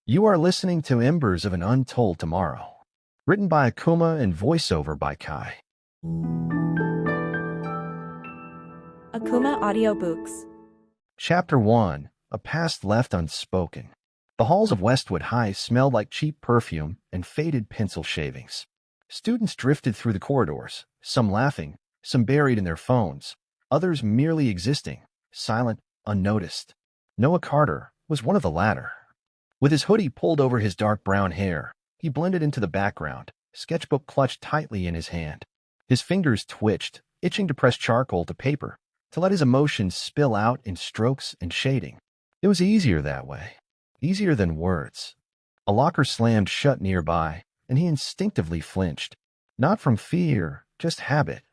You are listening to Embers of an Untold Tomorrow, written by Akumah and voiceover by Kai. Akumah Audiobooks. Chapter 1. A Past Left Unspoken. The halls of Westwood High smelled like cheap perfume and faded pencil shavings. Students drifted through the corridors, some laughing, some buried in their phones, others merely existing, silent, unnoticed. Noah Carter was one of the latter. With his hoodie pulled over his dark brown hair, he blended into the background, sketchbook clutched tightly in his hand. His fingers twitched, itching to press charcoal to paper, to let his emotions spill out in strokes and shading. It was easier that way. Easier than words. A locker slammed shut nearby, and he instinctively flinched. Not from fear, just habit.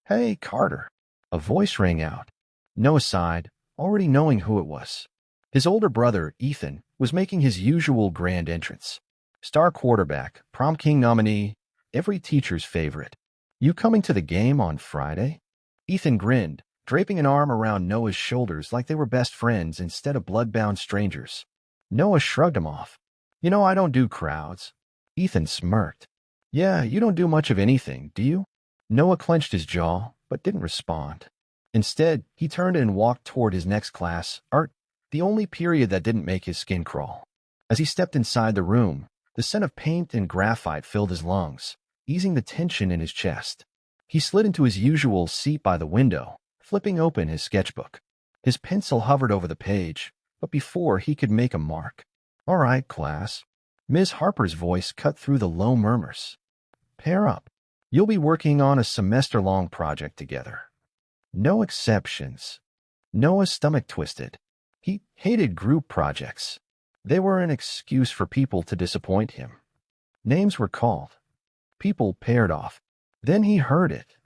"Hey, Carter." A voice rang out. Noah sighed, already knowing who it was. His older brother, Ethan, was making his usual grand entrance. Star quarterback, prom king nominee, every teacher's favorite. "You coming to the game on Friday?" Ethan grinned, draping an arm around Noah's shoulders like they were best friends instead of blood-bound strangers. Noah shrugged him off. I don't do crowds." Ethan smirked. "Yeah, you don't do much of anything, do you?" Noah clenched his jaw, but didn't respond. Instead, he turned and walked toward his next class, art, the only period that didn't make his skin crawl. As he stepped inside the room, the scent of paint and graphite filled his lungs, easing the tension in his chest. He slid into his usual seat by the window, flipping open his sketchbook. His pencil hovered over the page, but before he could make a mark. "All right, class." Ms. Harper's voice cut through the low murmurs. "Pair up. You'll be working on a semester-long project together." No exceptions. Noah's stomach twisted. He hated group projects. They were an excuse for people to disappoint him. Names were called. People paired off. Then he heard it.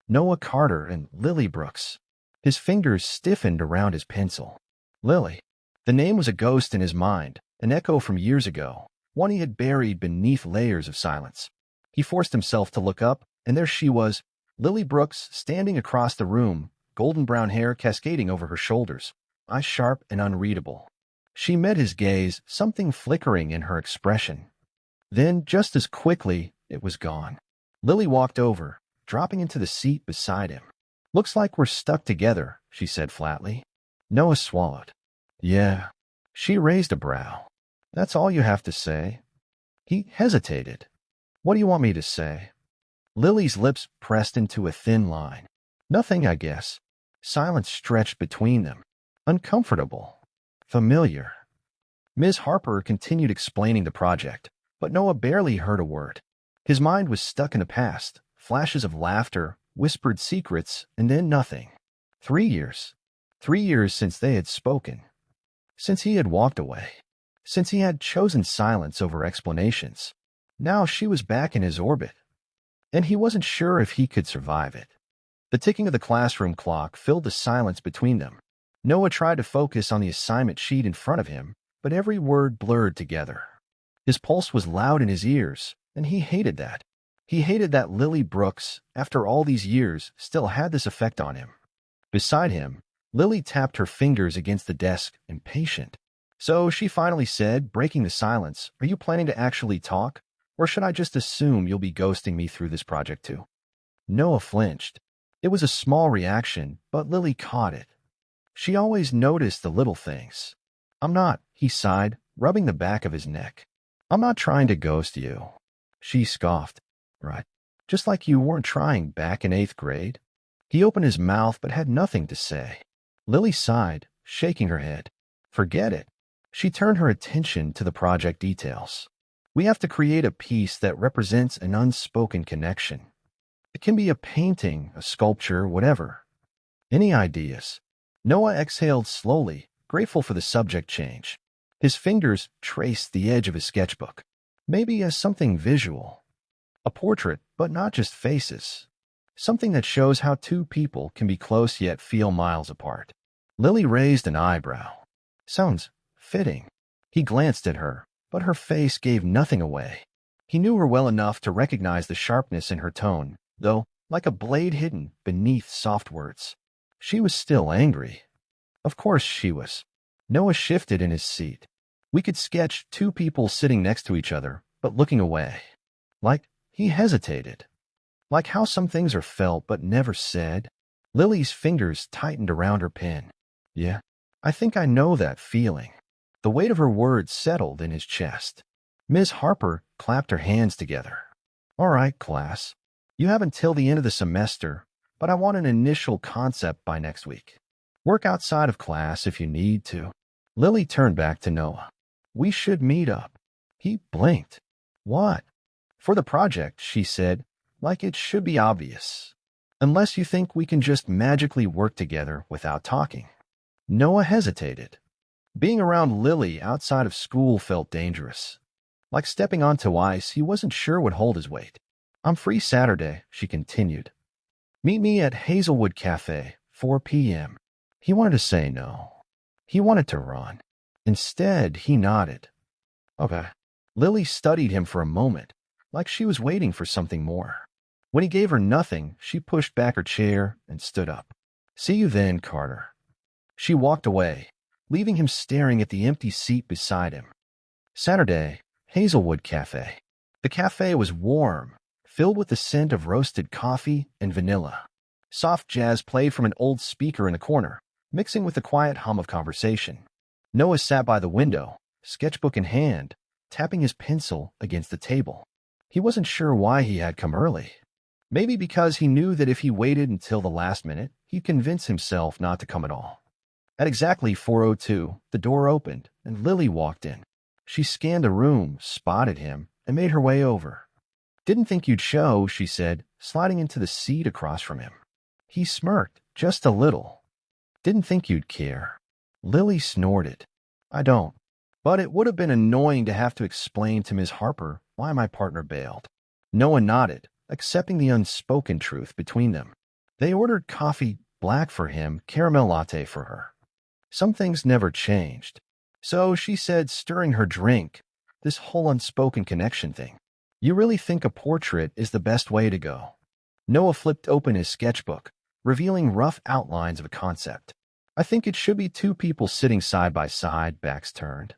Noah Carter and Lily Brooks. His fingers stiffened around his pencil. Lily. The name was a ghost in his mind, an echo from years ago, one he had buried beneath layers of silence. He forced himself to look up, and there she was, Lily Brooks, standing across the room, golden brown hair cascading over her shoulders, eyes sharp and unreadable. She met his gaze, something flickering in her expression. Then, just as quickly, it was gone. Lily walked over, dropping into the seat beside him. "Looks like we're stuck together," she said flatly. Noah swallowed. "Yeah." She raised a brow. "That's all you have to say?" He hesitated. "What do you want me to say?" Lily's lips pressed into a thin line. "Nothing, I guess." Silence stretched between them. Uncomfortable. Familiar. Ms. Harper continued explaining the project, but Noah barely heard a word. His mind was stuck in the past, flashes of laughter, whispered secrets, and then nothing. 3 years. 3 years since they had spoken. Since he had walked away. Since he had chosen silence over explanations. Now she was back in his orbit. And he wasn't sure if he could survive it. The ticking of the classroom clock filled the silence between them. Noah tried to focus on the assignment sheet in front of him, but every word blurred together. His pulse was loud in his ears, and he hated that. He hated that Lily Brooks, after all these years, still had this effect on him. Beside him, Lily tapped her fingers against the desk, impatient. So she finally said, breaking the silence, "Are you planning to actually talk? Or should I just assume you'll be ghosting me through this project too?" Noah flinched. It was a small reaction, but Lily caught it. She always noticed the little things. "I'm not," he sighed, rubbing the back of his neck. "I'm not trying to ghost you." She scoffed. "Right. Just like you weren't trying back in 8th grade." He opened his mouth but had nothing to say. Lily sighed, shaking her head. "Forget it." She turned her attention to the project details. "We have to create a piece that represents an unspoken connection. It can be a painting, a sculpture, whatever. Any ideas?" Noah exhaled slowly, grateful for the subject change. His fingers traced the edge of his sketchbook. Maybe as something visual. A portrait, but not just faces. Something that shows how two people can be close yet feel miles apart. Lily raised an eyebrow. "Sounds fitting." He glanced at her, but her face gave nothing away. He knew her well enough to recognize the sharpness in her tone, though, like a blade hidden beneath soft words. She was still angry. Of course she was. Noah shifted in his seat. We could sketch two people sitting next to each other, but looking away. Like, he hesitated. Like how some things are felt but never said. Lily's fingers tightened around her pen. Yeah, I think I know that feeling. The weight of her words settled in his chest. Ms. Harper clapped her hands together. All right, class. You have until the end of the semester, but I want an initial concept by next week. Work outside of class if you need to. Lily turned back to Noah. We should meet up. He blinked. What? For the project, she said, like it should be obvious. Unless you think we can just magically work together without talking. Noah hesitated. Being around Lily outside of school felt dangerous. Like stepping onto ice, he wasn't sure would hold his weight. I'm free Saturday, she continued. Meet me at Hazelwood Cafe, 4 p.m. He wanted to say no. He wanted to run. Instead, he nodded. Okay. Lily studied him for a moment, like she was waiting for something more. When he gave her nothing, she pushed back her chair and stood up. See you then, Carter. She walked away, leaving him staring at the empty seat beside him. Saturday, Hazelwood Cafe. The cafe was warm, filled with the scent of roasted coffee and vanilla. Soft jazz played from an old speaker in the corner, mixing with the quiet hum of conversation. Noah sat by the window, sketchbook in hand, tapping his pencil against the table. He wasn't sure why he had come early. Maybe because he knew that if he waited until the last minute, he'd convince himself not to come at all. At exactly 4:02, the door opened, and Lily walked in. She scanned the room, spotted him, and made her way over. Didn't think you'd show, she said, sliding into the seat across from him. He smirked, just a little. Didn't think you'd care. Lily snorted. I don't. But it would have been annoying to have to explain to Ms. Harper why my partner bailed. Noah nodded, accepting the unspoken truth between them. They ordered coffee black for him, caramel latte for her. Some things never changed. So she said, stirring her drink, this whole unspoken connection thing. You really think a portrait is the best way to go? Noah flipped open his sketchbook, revealing rough outlines of a concept. I think it should be two people sitting side by side, backs turned.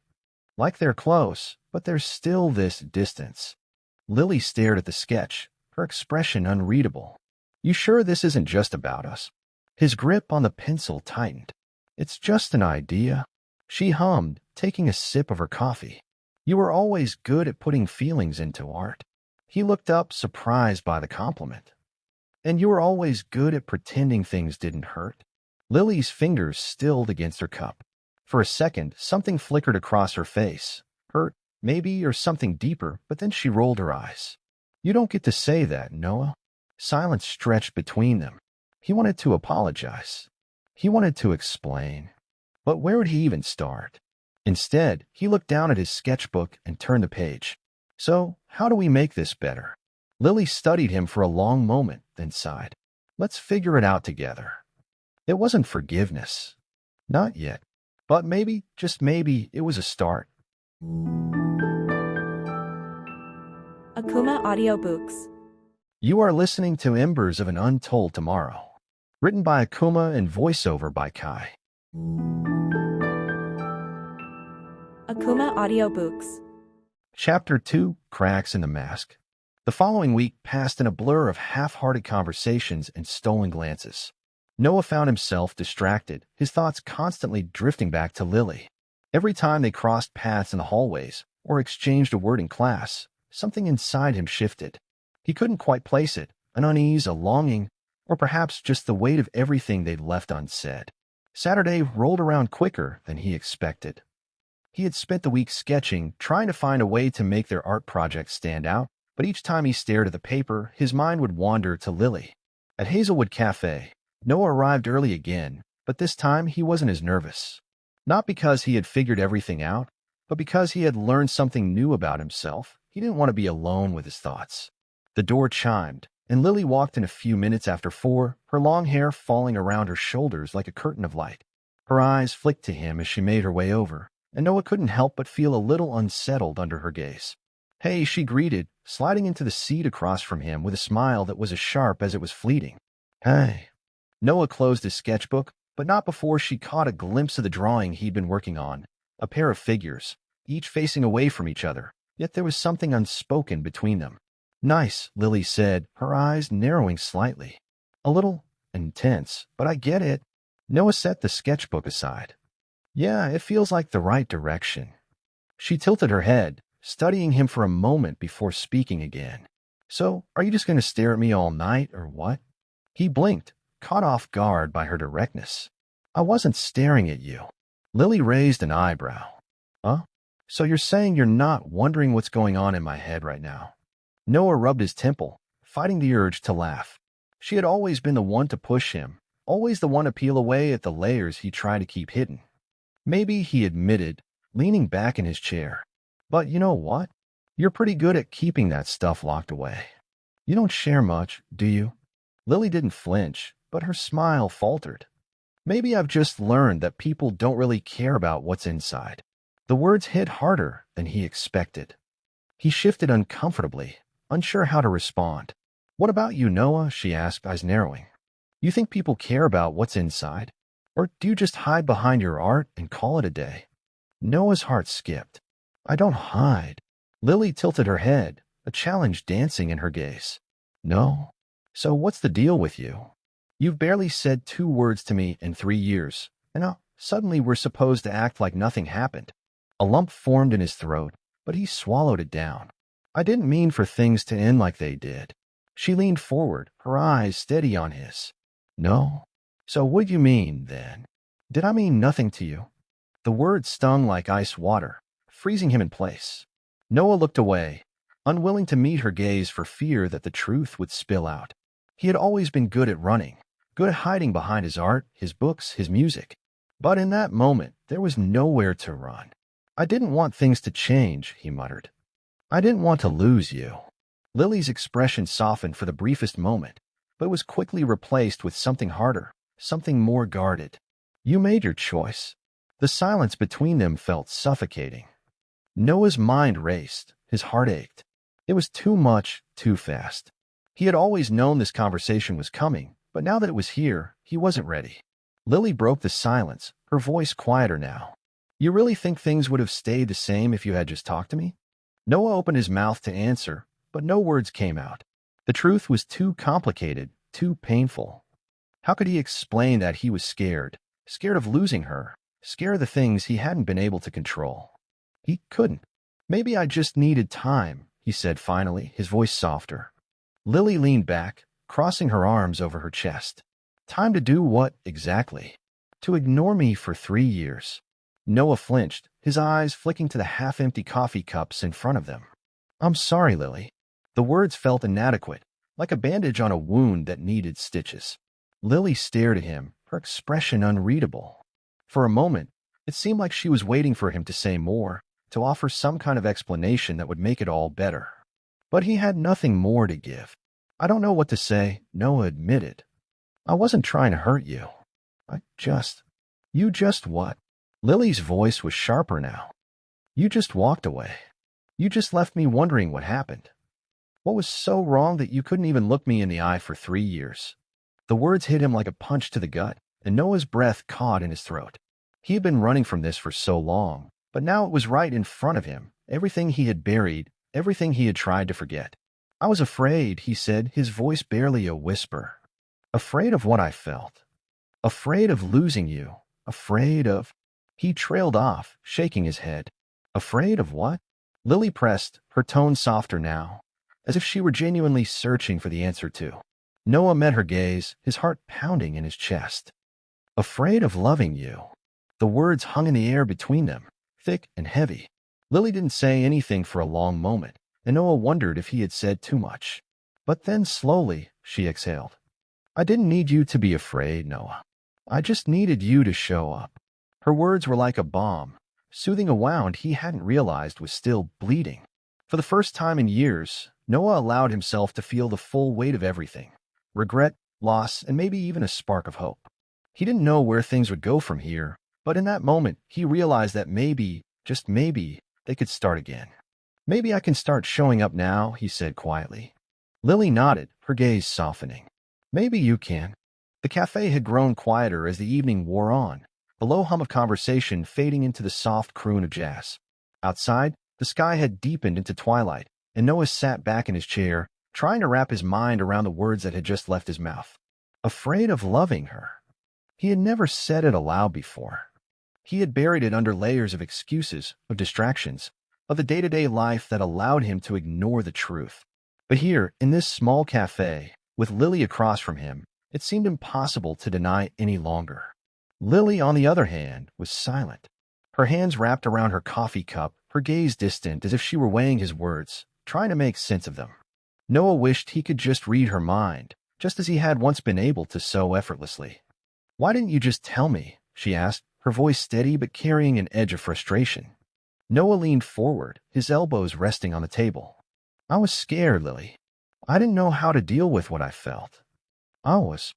Like they're close, but there's still this distance. Lily stared at the sketch, her expression unreadable. You sure this isn't just about us? His grip on the pencil tightened. It's just an idea. She hummed, taking a sip of her coffee. You were always good at putting feelings into art. He looked up, surprised by the compliment. And you were always good at pretending things didn't hurt. Lily's fingers stilled against her cup. For a second, something flickered across her face. Hurt, maybe, or something deeper, but then she rolled her eyes. You don't get to say that, Noah. Silence stretched between them. He wanted to apologize. He wanted to explain. But where would he even start? Instead, he looked down at his sketchbook and turned the page. So, how do we make this better? Lily studied him for a long moment, then sighed. Let's figure it out together. It wasn't forgiveness. Not yet. But maybe, just maybe, it was a start. Akumah Audiobooks. You are listening to Embers of an Untold Tomorrow. Written by Akumah and voiceover by Kai. Akumah Audiobooks. Chapter 2, Cracks in the Mask. The following week passed in a blur of half-hearted conversations and stolen glances. Noah found himself distracted, his thoughts constantly drifting back to Lily. Every time they crossed paths in the hallways or exchanged a word in class, something inside him shifted. He couldn't quite place it, an unease, a longing, or perhaps just the weight of everything they'd left unsaid. Saturday rolled around quicker than he expected. He had spent the week sketching, trying to find a way to make their art project stand out, but each time he stared at the paper, his mind would wander to Lily. At Hazelwood Cafe, Noah arrived early again, but this time he wasn't as nervous. Not because he had figured everything out, but because he had learned something new about himself. He didn't want to be alone with his thoughts. The door chimed, and Lily walked in a few minutes after 4, her long hair falling around her shoulders like a curtain of light. Her eyes flicked to him as she made her way over, and Noah couldn't help but feel a little unsettled under her gaze. Hey, she greeted, sliding into the seat across from him with a smile that was as sharp as it was fleeting. Hey. Noah closed his sketchbook, but not before she caught a glimpse of the drawing he'd been working on, a pair of figures, each facing away from each other, yet there was something unspoken between them. Nice, Lily said, her eyes narrowing slightly. A little intense, but I get it. Noah set the sketchbook aside. Yeah, it feels like the right direction. She tilted her head, studying him for a moment before speaking again. So, are you just going to stare at me all night, or what? He blinked, caught off guard by her directness. I wasn't staring at you. Lily raised an eyebrow. Huh? So you're saying you're not wondering what's going on in my head right now? Noah rubbed his temple, fighting the urge to laugh. She had always been the one to push him, always the one to peel away at the layers he tried to keep hidden. Maybe, he admitted, leaning back in his chair. But you know what? You're pretty good at keeping that stuff locked away. You don't share much, do you? Lily didn't flinch, but her smile faltered. Maybe I've just learned that people don't really care about what's inside. The words hit harder than he expected. He shifted uncomfortably, unsure how to respond. What about you, Noah? She asked, eyes narrowing. You think people care about what's inside? Or do you just hide behind your art and call it a day? Noah's heart skipped. I don't hide. Lily tilted her head, a challenge dancing in her gaze. No? So what's the deal with you? You've barely said 2 words to me in 3 years, and now suddenly we're supposed to act like nothing happened. A lump formed in his throat, but he swallowed it down. I didn't mean for things to end like they did. She leaned forward, her eyes steady on his. No? So what do you mean, then? Did I mean nothing to you? The words stung like ice water, freezing him in place. Noah looked away, unwilling to meet her gaze for fear that the truth would spill out. He had always been good at running, good at hiding behind his art, his books, his music. But in that moment, there was nowhere to run. I didn't want things to change, he muttered. I didn't want to lose you. Lily's expression softened for the briefest moment, but was quickly replaced with something harder, something more guarded. You made your choice. The silence between them felt suffocating. Noah's mind raced, his heart ached. It was too much, too fast. He had always known this conversation was coming, but now that it was here, he wasn't ready. Lily broke the silence, her voice quieter now. You really think things would have stayed the same if you had just talked to me? Noah opened his mouth to answer, but no words came out. The truth was too complicated, too painful. How could he explain that he was scared of losing her, scared of the things he hadn't been able to control? He couldn't. Maybe I just needed time, he said finally, his voice softer. Lily leaned back, crossing her arms over her chest. Time to do what, exactly? To ignore me for 3 years. Noah flinched, his eyes flicking to the half-empty coffee cups in front of them. I'm sorry, Lily. The words felt inadequate, like a bandage on a wound that needed stitches. Lily stared at him, her expression unreadable. For a moment, it seemed like she was waiting for him to say more, to offer some kind of explanation that would make it all better. But he had nothing more to give. I don't know what to say, Noah admitted. I wasn't trying to hurt you. You just what? Lily's voice was sharper now. You just walked away. You just left me wondering what happened. What was so wrong that you couldn't even look me in the eye for 3 years? The words hit him like a punch to the gut, and Noah's breath caught in his throat. He had been running from this for so long, but now it was right in front of him, everything he had buried, everything he had tried to forget. I was afraid, he said, his voice barely a whisper. Afraid of what I felt. Afraid of losing you. Afraid of... He trailed off, shaking his head. Afraid of what? Lily pressed, her tone softer now, as if she were genuinely searching for the answer to. Noah met her gaze, his heart pounding in his chest. Afraid of loving you. The words hung in the air between them, thick and heavy. Lily didn't say anything for a long moment, and Noah wondered if he had said too much. But then slowly, she exhaled. I didn't need you to be afraid, Noah. I just needed you to show up. Her words were like a balm, soothing a wound he hadn't realized was still bleeding. For the first time in years, Noah allowed himself to feel the full weight of everything. Regret, loss, and maybe even a spark of hope. He didn't know where things would go from here, but in that moment, he realized that maybe, just maybe, they could start again. Maybe I can start showing up now, he said quietly. Lily nodded, her gaze softening. Maybe you can. The cafe had grown quieter as the evening wore on, the low hum of conversation fading into the soft croon of jazz. Outside, the sky had deepened into twilight, and Noah sat back in his chair, trying to wrap his mind around the words that had just left his mouth. Afraid of loving her. He had never said it aloud before. He had buried it under layers of excuses, of distractions, of the day-to-day life that allowed him to ignore the truth. But here, in this small cafe, with Lily across from him, it seemed impossible to deny any longer. Lily, on the other hand, was silent. Her hands wrapped around her coffee cup, her gaze distant as if she were weighing his words, trying to make sense of them. Noah wished he could just read her mind, just as he had once been able to so effortlessly. "Why didn't you just tell me?" she asked, her voice steady but carrying an edge of frustration. Noah leaned forward, his elbows resting on the table. "I was scared, Lily. I didn't know how to deal with what I felt. I was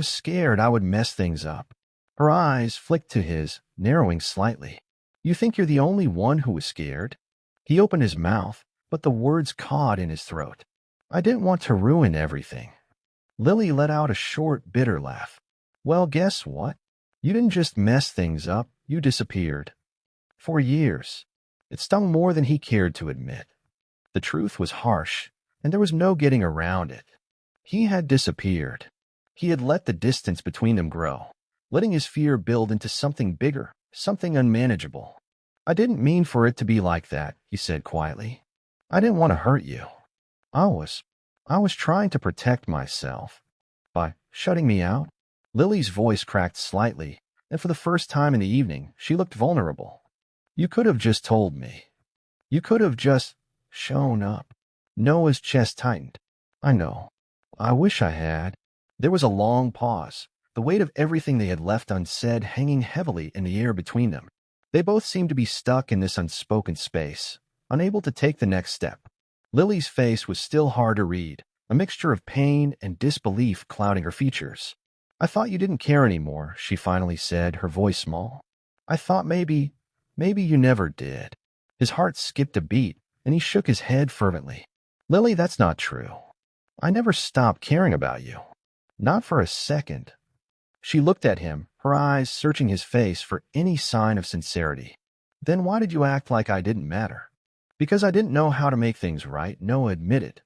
scared I would mess things up." Her eyes flicked to his, narrowing slightly. "You think you're the only one who was scared?" He opened his mouth, but the words caught in his throat. "I didn't want to ruin everything." Lily let out a short, bitter laugh. "Well, guess what? You didn't just mess things up, you disappeared. For years." It stung more than he cared to admit. The truth was harsh, and there was no getting around it. He had disappeared. He had let the distance between them grow, letting his fear build into something bigger, something unmanageable. "I didn't mean for it to be like that," he said quietly. "I didn't want to hurt you. I was trying to protect myself. By shutting me out." Lily's voice cracked slightly, and for the first time in the evening, she looked vulnerable. "You could have just told me. You could have just shown up." Noah's chest tightened. "I know. I wish I had." There was a long pause, the weight of everything they had left unsaid hanging heavily in the air between them. They both seemed to be stuck in this unspoken space, unable to take the next step. Lily's face was still hard to read, a mixture of pain and disbelief clouding her features. "I thought you didn't care anymore," she finally said, her voice small. "I thought maybe you never did." His heart skipped a beat, and he shook his head fervently. "Lily, that's not true. I never stopped caring about you. Not for a second." She looked at him, her eyes searching his face for any sign of sincerity. "Then why did you act like I didn't matter?" "Because I didn't know how to make things right," Noah admitted.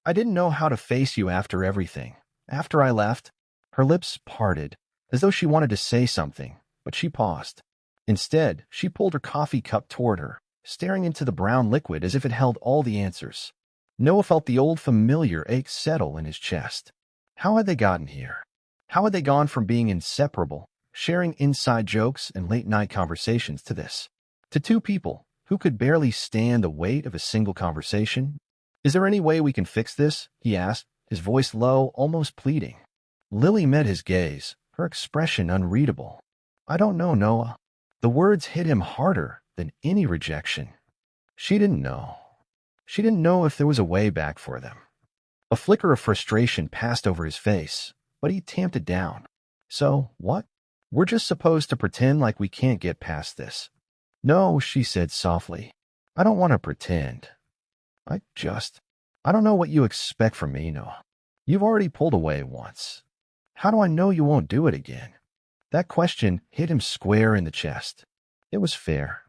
"I didn't know how to face you after everything. After I left." Her lips parted, as though she wanted to say something, but she paused. Instead, she pulled her coffee cup toward her, staring into the brown liquid as if it held all the answers. Noah felt the old familiar ache settle in his chest. How had they gotten here? How had they gone from being inseparable, sharing inside jokes and late-night conversations, to this? To two people who could barely stand the weight of a single conversation? "Is there any way we can fix this?" he asked, his voice low, almost pleading. Lily met his gaze, her expression unreadable. "I don't know, Noah." The words hit him harder than any rejection. She didn't know. She didn't know if there was a way back for them. A flicker of frustration passed over his face, but he tamped it down. "So, what? We're just supposed to pretend like we can't get past this?" "No," she said softly. "I don't want to pretend. I don't know what you expect from me, Noah. You've already pulled away once. How do I know you won't do it again?" That question hit him square in the chest. It was fair.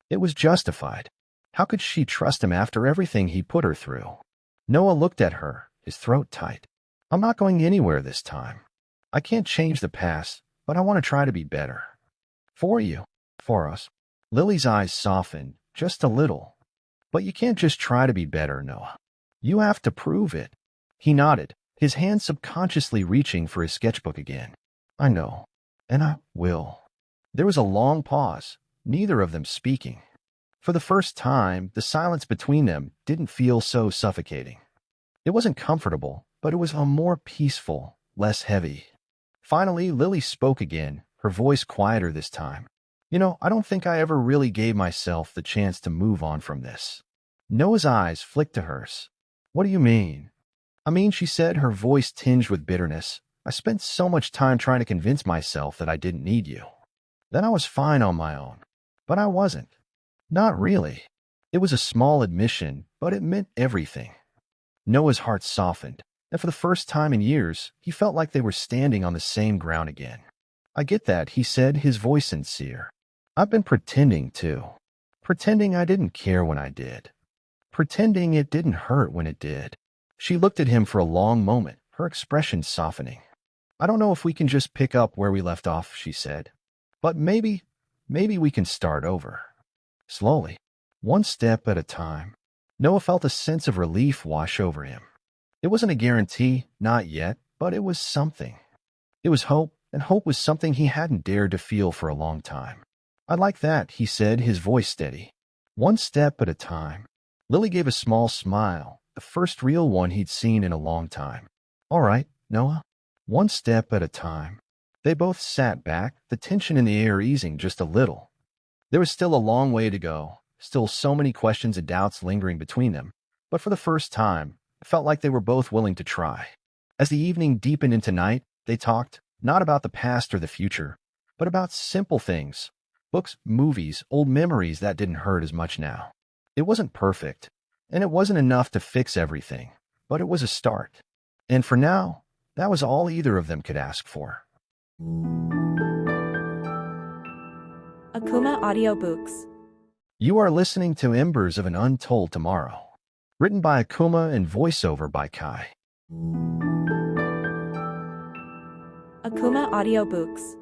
It was justified. How could she trust him after everything he put her through? Noah looked at her, his throat tight. "I'm not going anywhere this time. I can't change the past, but I want to try to be better. For you. For us." Lily's eyes softened, just a little. "But you can't just try to be better, Noah. You have to prove it." He nodded, his hand subconsciously reaching for his sketchbook again. "I know, and I will." There was a long pause, neither of them speaking. For the first time, the silence between them didn't feel so suffocating. It wasn't comfortable, but it was a more peaceful, less heavy. Finally, Lily spoke again, her voice quieter this time. "You know, I don't think I ever really gave myself the chance to move on from this." Noah's eyes flicked to hers. "What do you mean?" "I mean," she said, her voice tinged with bitterness, "I spent so much time trying to convince myself that I didn't need you. Then I was fine on my own. But I wasn't. Not really." It was a small admission, but it meant everything. Noah's heart softened, and for the first time in years, he felt like they were standing on the same ground again. "I get that," he said, his voice sincere. "I've been pretending too. Pretending I didn't care when I did. Pretending it didn't hurt when it did. She looked at him for a long moment, her expression softening. I don't know if we can just pick up where we left off, she said. But maybe we can start over. Slowly, one step at a time. Noah felt a sense of relief wash over him. It wasn't a guarantee, not yet, but it was something. It was hope, and hope was something he hadn't dared to feel for a long time. I like that, he said, his voice steady. One step at a time. Lily gave a small smile, the first real one he'd seen in a long time. All right, Noah. One step at a time. They both sat back, the tension in the air easing just a little. There was still a long way to go, still so many questions and doubts lingering between them, but for the first time, it felt like they were both willing to try. As the evening deepened into night, they talked, not about the past or the future, but about simple things. Books, movies, old memories that didn't hurt as much now. It wasn't perfect, and it wasn't enough to fix everything, but it was a start. And for now, that was all either of them could ask for. Akumah Audiobooks. You are listening to Embers of an Untold Tomorrow, written by Akumah and voiceover by Kai. Akumah Audiobooks.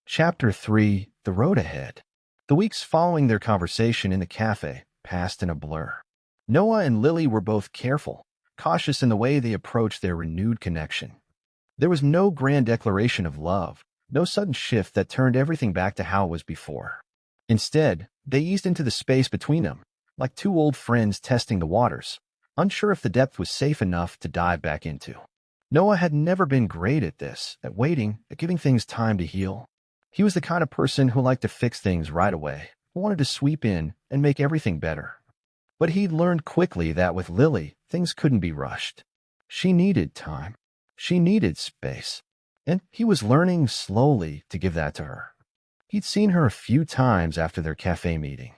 Chapter 3, The Road Ahead. The weeks following their conversation in the cafe passed in a blur. Noah and Lily were both careful, cautious in the way they approached their renewed connection. There was no grand declaration of love, no sudden shift that turned everything back to how it was before. Instead, they eased into the space between them, like two old friends testing the waters, unsure if the depth was safe enough to dive back into. Noah had never been great at this, at waiting, at giving things time to heal. He was the kind of person who liked to fix things right away, who wanted to sweep in and make everything better. But he'd learned quickly that with Lily, things couldn't be rushed. She needed time. She needed space. And he was learning slowly to give that to her. He'd seen her a few times after their cafe meeting.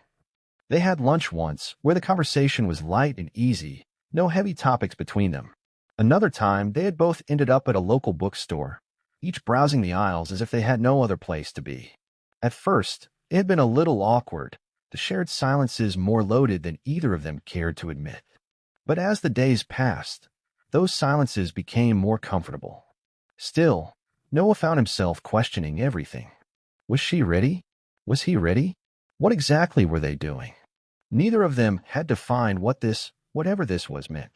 They had lunch once, where the conversation was light and easy, no heavy topics between them. Another time, they had both ended up at a local bookstore, each browsing the aisles as if they had no other place to be. At first, it had been a little awkward, the shared silences more loaded than either of them cared to admit. But as the days passed, those silences became more comfortable. Still, Noah found himself questioning everything. Was she ready? Was he ready? What exactly were they doing? Neither of them had defined what this, whatever this was, meant.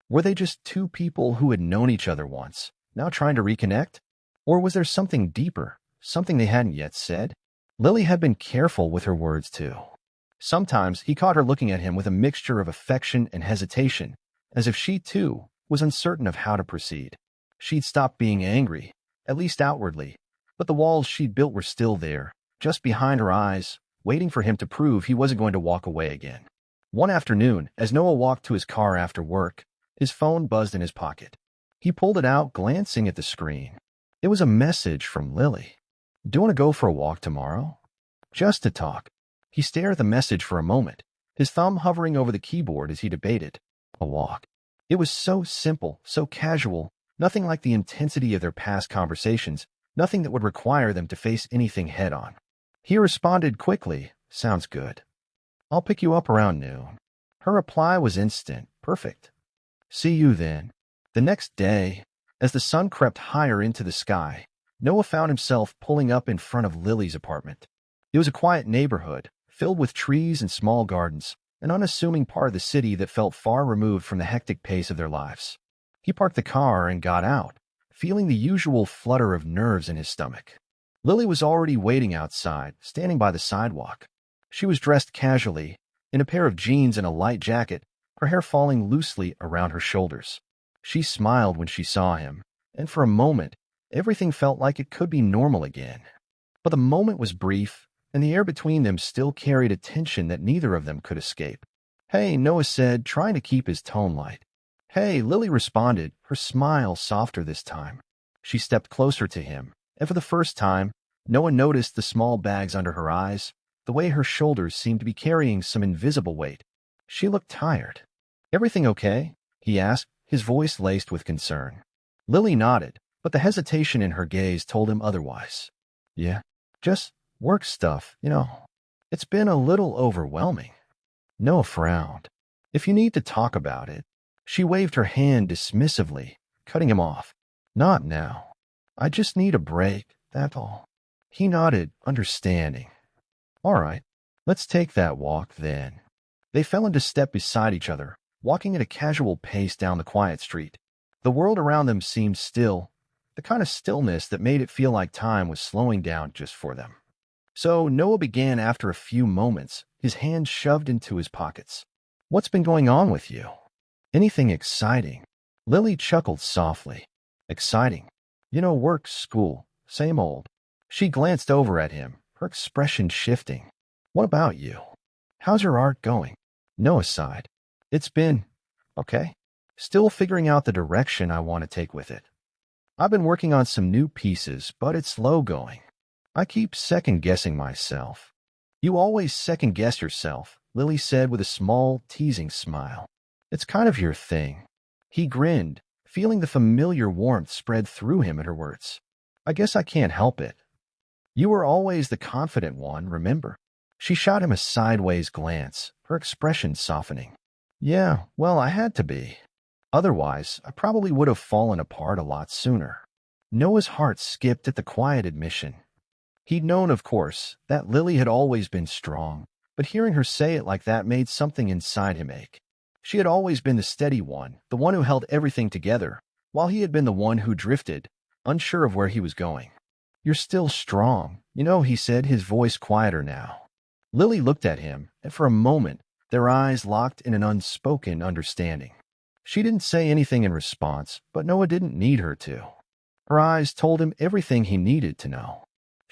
Were they just two people who had known each other once, now trying to reconnect? Or was there something deeper, something they hadn't yet said? Lily had been careful with her words, too. Sometimes he caught her looking at him with a mixture of affection and hesitation, as if she, too, was uncertain of how to proceed. She'd stopped being angry, at least outwardly, but the walls she'd built were still there, just behind her eyes, waiting for him to prove he wasn't going to walk away again. One afternoon, as Noah walked to his car after work, his phone buzzed in his pocket. He pulled it out, glancing at the screen. It was a message from Lily. Do you want to go for a walk tomorrow? Just to talk. He stared at the message for a moment, his thumb hovering over the keyboard as he debated. A walk. It was so simple, so casual, nothing like the intensity of their past conversations, nothing that would require them to face anything head-on. He responded quickly, sounds good. I'll pick you up around noon. Her reply was instant, perfect. See you then. The next day, as the sun crept higher into the sky, Noah found himself pulling up in front of Lily's apartment. It was a quiet neighborhood, filled with trees and small gardens, an unassuming part of the city that felt far removed from the hectic pace of their lives. He parked the car and got out, feeling the usual flutter of nerves in his stomach. Lily was already waiting outside, standing by the sidewalk. She was dressed casually, in a pair of jeans and a light jacket, her hair falling loosely around her shoulders. She smiled when she saw him, and for a moment, everything felt like it could be normal again. But the moment was brief, and the air between them still carried a tension that neither of them could escape. Hey, Noah said, trying to keep his tone light. Hey, Lily responded, her smile softer this time. She stepped closer to him, and for the first time, Noah noticed the small bags under her eyes, the way her shoulders seemed to be carrying some invisible weight. She looked tired. Everything okay? He asked, his voice laced with concern. Lily nodded, but the hesitation in her gaze told him otherwise. Yeah, just work stuff, you know. It's been a little overwhelming. Noah frowned. If you need to talk about it. She waved her hand dismissively, cutting him off. Not now. I just need a break, that's all. He nodded, understanding. All right, let's take that walk then. They fell into step beside each other, walking at a casual pace down the quiet street. The world around them seemed still, the kind of stillness that made it feel like time was slowing down just for them. So Noah began after a few moments, his hands shoved into his pockets. What's been going on with you? Anything exciting? Lily chuckled softly. Exciting. Work, school, same old. She glanced over at him, her expression shifting. What about you? How's your art going? Noah sighed. It's been okay. Still figuring out the direction I want to take with it. I've been working on some new pieces, but it's slow going. I keep second-guessing myself. You always second-guess yourself, Lily said with a small, teasing smile. It's kind of your thing. He grinned, feeling the familiar warmth spread through him at her words. I guess I can't help it. You were always the confident one, remember? She shot him a sideways glance, her expression softening. Yeah, well, I had to be. Otherwise, I probably would have fallen apart a lot sooner. Noah's heart skipped at the quiet admission. He'd known, of course, that Lily had always been strong, but hearing her say it like that made something inside him ache. She had always been the steady one, the one who held everything together, while he had been the one who drifted, unsure of where he was going. You're still strong, he said, his voice quieter now. Lily looked at him, and for a moment, their eyes locked in an unspoken understanding. She didn't say anything in response, but Noah didn't need her to. Her eyes told him everything he needed to know.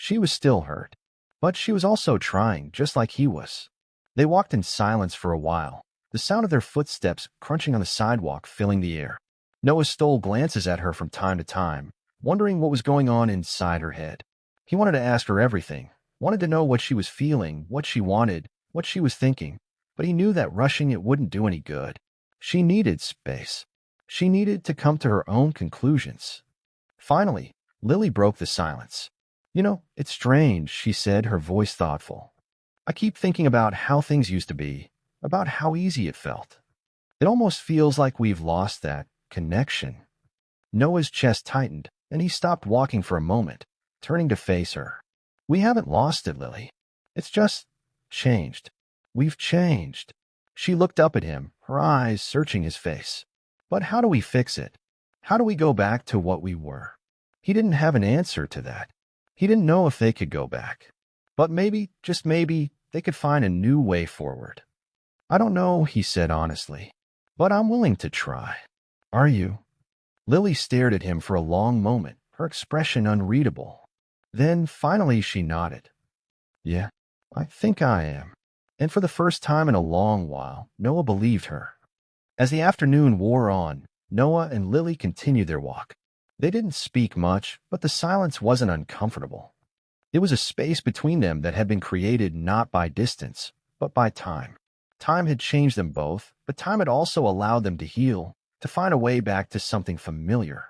She was still hurt, but she was also trying, just like he was. They walked in silence for a while, the sound of their footsteps crunching on the sidewalk filling the air. Noah stole glances at her from time to time, wondering what was going on inside her head. He wanted to ask her everything, wanted to know what she was feeling, what she wanted, what she was thinking, but he knew that rushing it wouldn't do any good. She needed space. She needed to come to her own conclusions. Finally, Lily broke the silence. It's strange, she said, her voice thoughtful. I keep thinking about how things used to be, about how easy it felt. It almost feels like we've lost that connection. Noah's chest tightened, and he stopped walking for a moment, turning to face her. We haven't lost it, Lily. It's just changed. We've changed. She looked up at him, her eyes searching his face. But how do we fix it? How do we go back to what we were? He didn't have an answer to that. He didn't know if they could go back. But maybe, just maybe, they could find a new way forward. I don't know, he said honestly, but I'm willing to try. Are you? Lily stared at him for a long moment, her expression unreadable. Then, finally, she nodded. Yeah, I think I am. And for the first time in a long while, Noah believed her. As the afternoon wore on, Noah and Lily continued their walk. They didn't speak much, but the silence wasn't uncomfortable. It was a space between them that had been created not by distance, but by time. Time had changed them both, but time had also allowed them to heal, to find a way back to something familiar.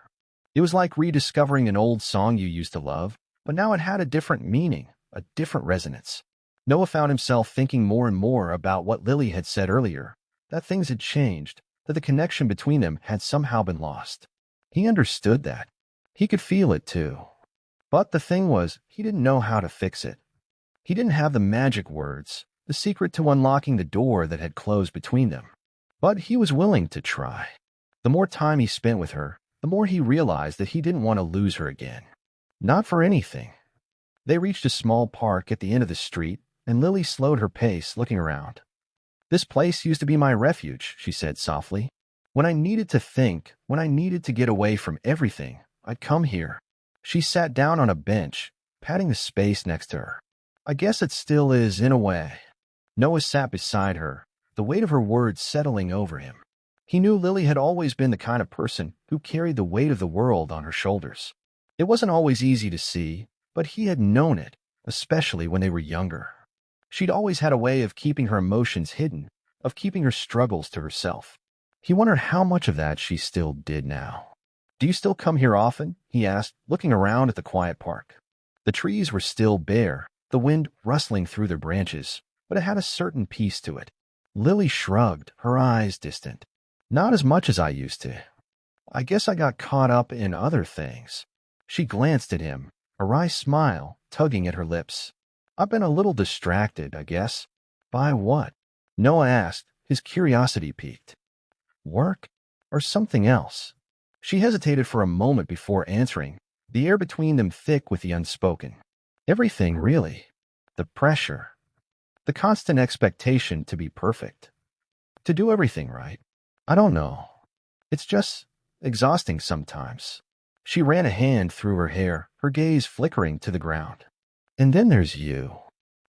It was like rediscovering an old song you used to love, but now it had a different meaning, a different resonance. Noah found himself thinking more and more about what Lily had said earlier, that things had changed, that the connection between them had somehow been lost. He understood that. He could feel it too. But the thing was, he didn't know how to fix it. He didn't have the magic words, the secret to unlocking the door that had closed between them. But he was willing to try. The more time he spent with her, the more he realized that he didn't want to lose her again. Not for anything. They reached a small park at the end of the street, and Lily slowed her pace, looking around. This place used to be my refuge, she said softly. When I needed to think, when I needed to get away from everything, I'd come here. She sat down on a bench, patting the space next to her. I guess it still is, in a way. Noah sat beside her, the weight of her words settling over him. He knew Lily had always been the kind of person who carried the weight of the world on her shoulders. It wasn't always easy to see, but he had known it, especially when they were younger. She'd always had a way of keeping her emotions hidden, of keeping her struggles to herself. He wondered how much of that she still did now. Do you still come here often? He asked, looking around at the quiet park. The trees were still bare, the wind rustling through their branches, but it had a certain peace to it. Lily shrugged, her eyes distant. Not as much as I used to. I guess I got caught up in other things. She glanced at him, a wry smile tugging at her lips. I've been a little distracted, I guess. By what? Noah asked, his curiosity piqued. Work? Or something else? She hesitated for a moment before answering, the air between them thick with the unspoken. Everything, really. The pressure. The constant expectation to be perfect. To do everything right. I don't know. It's just exhausting sometimes. She ran a hand through her hair, her gaze flickering to the ground. And then there's you.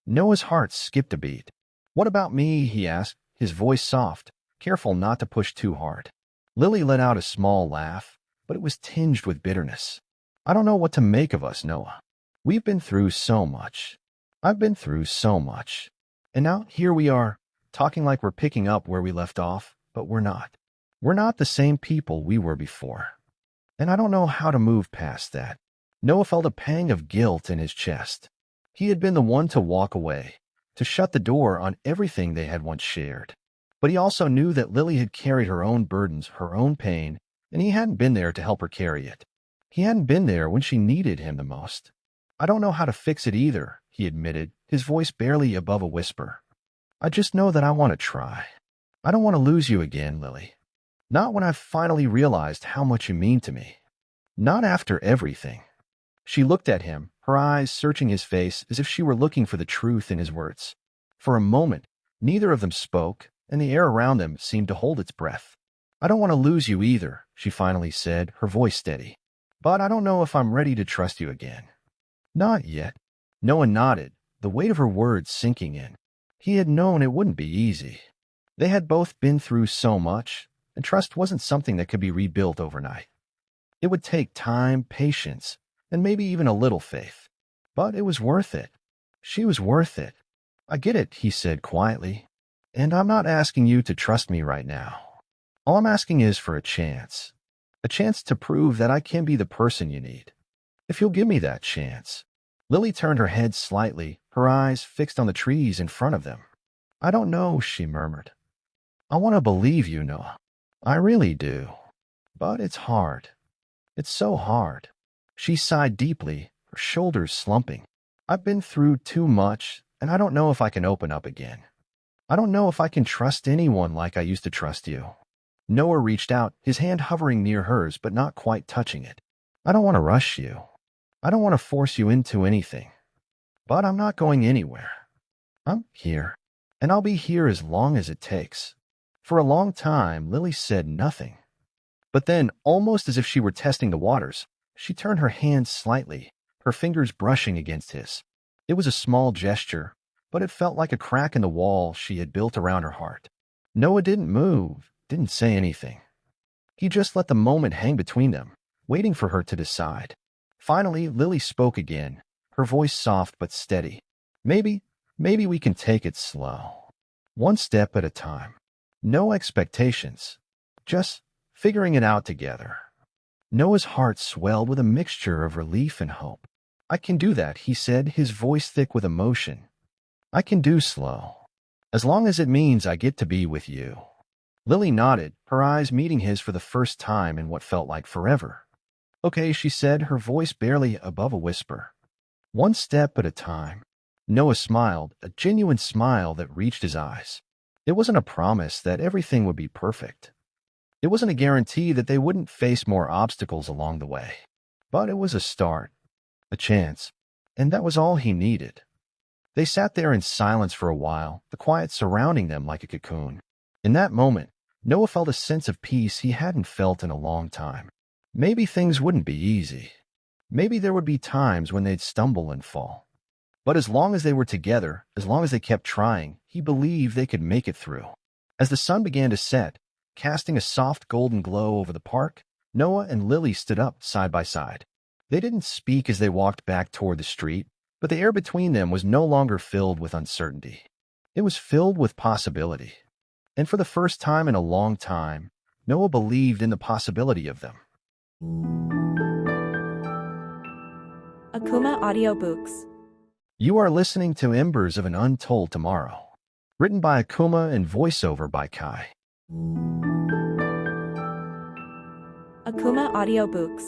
Noah's heart skipped a beat. What about me? He asked, his voice soft, careful not to push too hard. Lily let out a small laugh, but it was tinged with bitterness. I don't know what to make of us, Noah. We've been through so much. I've been through so much. And now here we are, talking like we're picking up where we left off, but we're not. We're not the same people we were before. And I don't know how to move past that. Noah felt a pang of guilt in his chest. He had been the one to walk away, to shut the door on everything they had once shared. But he also knew that Lily had carried her own burdens, her own pain, and he hadn't been there to help her carry it. He hadn't been there when she needed him the most. I don't know how to fix it either, he admitted, his voice barely above a whisper. I just know that I want to try. I don't want to lose you again, Lily. Not when I've finally realized how much you mean to me. Not after everything. She looked at him, her eyes searching his face as if she were looking for the truth in his words. For a moment, neither of them spoke, and the air around them seemed to hold its breath. I don't want to lose you either, she finally said, her voice steady. But I don't know if I'm ready to trust you again. Not yet. Noah nodded, the weight of her words sinking in. He had known it wouldn't be easy. They had both been through so much, and trust wasn't something that could be rebuilt overnight. It would take time, patience, and maybe even a little faith. But it was worth it. She was worth it. I get it, he said quietly. And I'm not asking you to trust me right now. All I'm asking is for a chance. A chance to prove that I can be the person you need. If you'll give me that chance. Lily turned her head slightly, her eyes fixed on the trees in front of them. I don't know, she murmured. I want to believe you, Noah. I really do. But it's hard. It's so hard. She sighed deeply, her shoulders slumping. I've been through too much, and I don't know if I can open up again. I don't know if I can trust anyone like I used to trust you. Noah reached out, his hand hovering near hers but not quite touching it. I don't want to rush you. I don't want to force you into anything. But I'm not going anywhere. I'm here, and I'll be here as long as it takes. For a long time, Lily said nothing. But then, almost as if she were testing the waters, she turned her hand slightly, her fingers brushing against his. It was a small gesture, but it felt like a crack in the wall she had built around her heart. Noah didn't move, didn't say anything. He just let the moment hang between them, waiting for her to decide. Finally, Lily spoke again, her voice soft but steady. Maybe we can take it slow. One step at a time. No expectations. Just figuring it out together. Noah's heart swelled with a mixture of relief and hope. I can do that, he said, his voice thick with emotion. I can do slow. As long as it means I get to be with you. Lily nodded, her eyes meeting his for the first time in what felt like forever. Okay, she said, her voice barely above a whisper. One step at a time. Noah smiled, a genuine smile that reached his eyes. It wasn't a promise that everything would be perfect. It wasn't a guarantee that they wouldn't face more obstacles along the way. But it was a start, a chance, and that was all he needed. They sat there in silence for a while, the quiet surrounding them like a cocoon. In that moment, Noah felt a sense of peace he hadn't felt in a long time. Maybe things wouldn't be easy. Maybe there would be times when they'd stumble and fall. But as long as they were together, as long as they kept trying, he believed they could make it through. As the sun began to set, casting a soft golden glow over the park, Noah and Lily stood up side by side. They didn't speak as they walked back toward the street, but the air between them was no longer filled with uncertainty. It was filled with possibility. And for the first time in a long time, Noah believed in the possibility of them. Akumah Audiobooks. You are listening to Embers of an Untold Tomorrow, written by Akumah and voiceover by Kai. Akumah Audiobooks.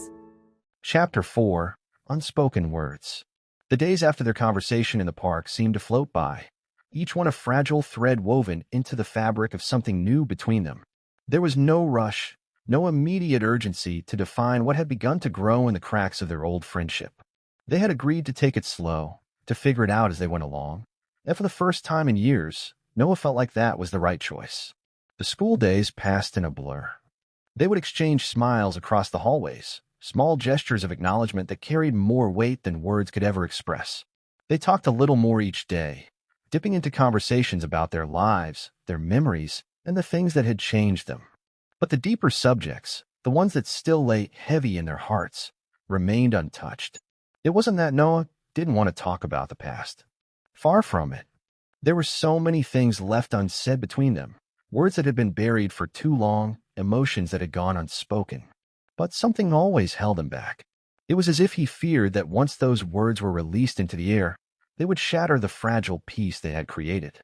Chapter 4, Unspoken Words. The days after their conversation in the park seemed to float by, each one a fragile thread woven into the fabric of something new between them. There was no rush, no immediate urgency to define what had begun to grow in the cracks of their old friendship. They had agreed to take it slow, to figure it out as they went along, and for the first time in years, Noah felt like that was the right choice. The school days passed in a blur. They would exchange smiles across the hallways, small gestures of acknowledgement that carried more weight than words could ever express. They talked a little more each day, dipping into conversations about their lives, their memories, and the things that had changed them. But the deeper subjects, the ones that still lay heavy in their hearts, remained untouched. It wasn't that Noah didn't want to talk about the past. Far from it. There were so many things left unsaid between them, words that had been buried for too long, emotions that had gone unspoken. But something always held him back. It was as if he feared that once those words were released into the air, they would shatter the fragile peace they had created.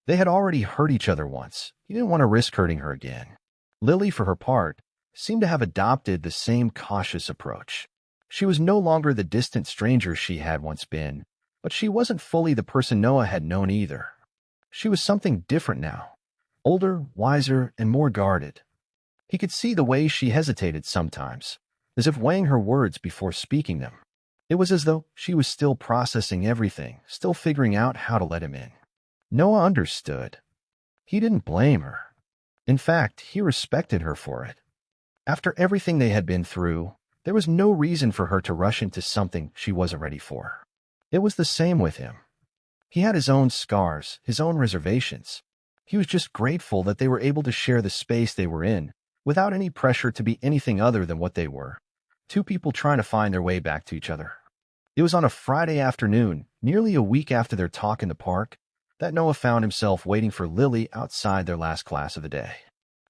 They had already hurt each other once. He didn't want to risk hurting her again. Lily, for her part, seemed to have adopted the same cautious approach. She was no longer the distant stranger she had once been, but she wasn't fully the person Noah had known either. She was something different now, older, wiser, and more guarded. He could see the way she hesitated sometimes, as if weighing her words before speaking them. It was as though she was still processing everything, still figuring out how to let him in. Noah understood. He didn't blame her. In fact, he respected her for it. After everything they had been through, there was no reason for her to rush into something she wasn't ready for. It was the same with him. He had his own scars, his own reservations. He was just grateful that they were able to share the space they were in, without any pressure to be anything other than what they were. Two people trying to find their way back to each other. It was on a Friday afternoon, nearly a week after their talk in the park, that Noah found himself waiting for Lily outside their last class of the day.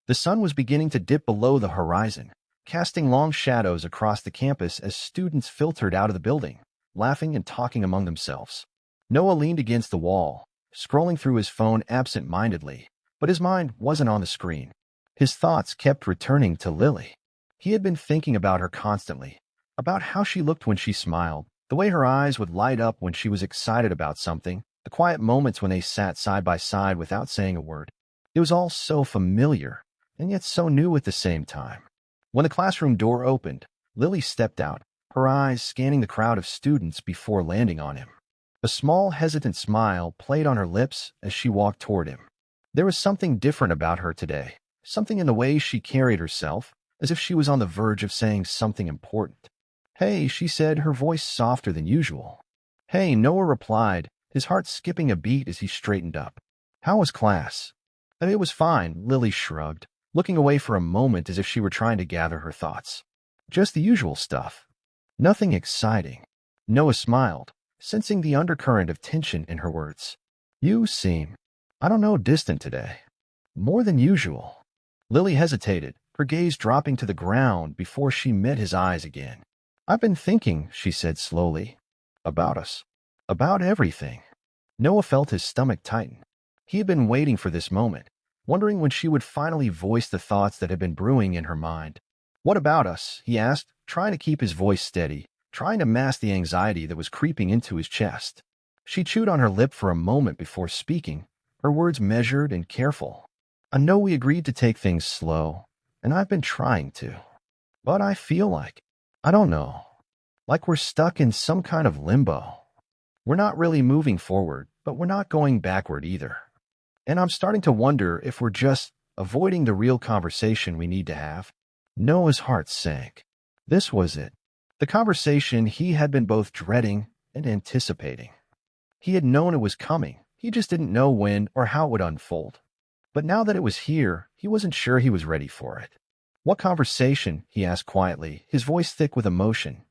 The sun was beginning to dip below the horizon, casting long shadows across the campus as students filtered out of the building, laughing and talking among themselves. Noah leaned against the wall, scrolling through his phone absent-mindedly, but his mind wasn't on the screen. His thoughts kept returning to Lily. He had been thinking about her constantly, about how she looked when she smiled, the way her eyes would light up when she was excited about something, the quiet moments when they sat side by side without saying a word. It was all so familiar, and yet so new at the same time. When the classroom door opened, Lily stepped out, her eyes scanning the crowd of students before landing on him. A small, hesitant smile played on her lips as she walked toward him. There was something different about her today, something in the way she carried herself, as if she was on the verge of saying something important. "Hey," she said, her voice softer than usual. "Hey," Noah replied, his heart skipping a beat as he straightened up. "How was class?" "It was fine," Lily shrugged, looking away for a moment as if she were trying to gather her thoughts. "Just the usual stuff. Nothing exciting." Noah smiled, sensing the undercurrent of tension in her words. "You seem, I don't know, distant today. More than usual." Lily hesitated, her gaze dropping to the ground before she met his eyes again. "I've been thinking," she said slowly, "about us. About everything." Noah felt his stomach tighten. He had been waiting for this moment, wondering when she would finally voice the thoughts that had been brewing in her mind. "What about us?" he asked, trying to keep his voice steady, trying to mask the anxiety that was creeping into his chest. She chewed on her lip for a moment before speaking, her words measured and careful. "I know we agreed to take things slow, and I've been trying to. But I feel like, I don't know, like we're stuck in some kind of limbo. We're not really moving forward, but we're not going backward either. And I'm starting to wonder if we're just avoiding the real conversation we need to have." Noah's heart sank. This was it. The conversation he had been both dreading and anticipating. He had known it was coming. He just didn't know when or how it would unfold. But now that it was here, he wasn't sure he was ready for it. "What conversation?" he asked quietly, his voice thick with emotion.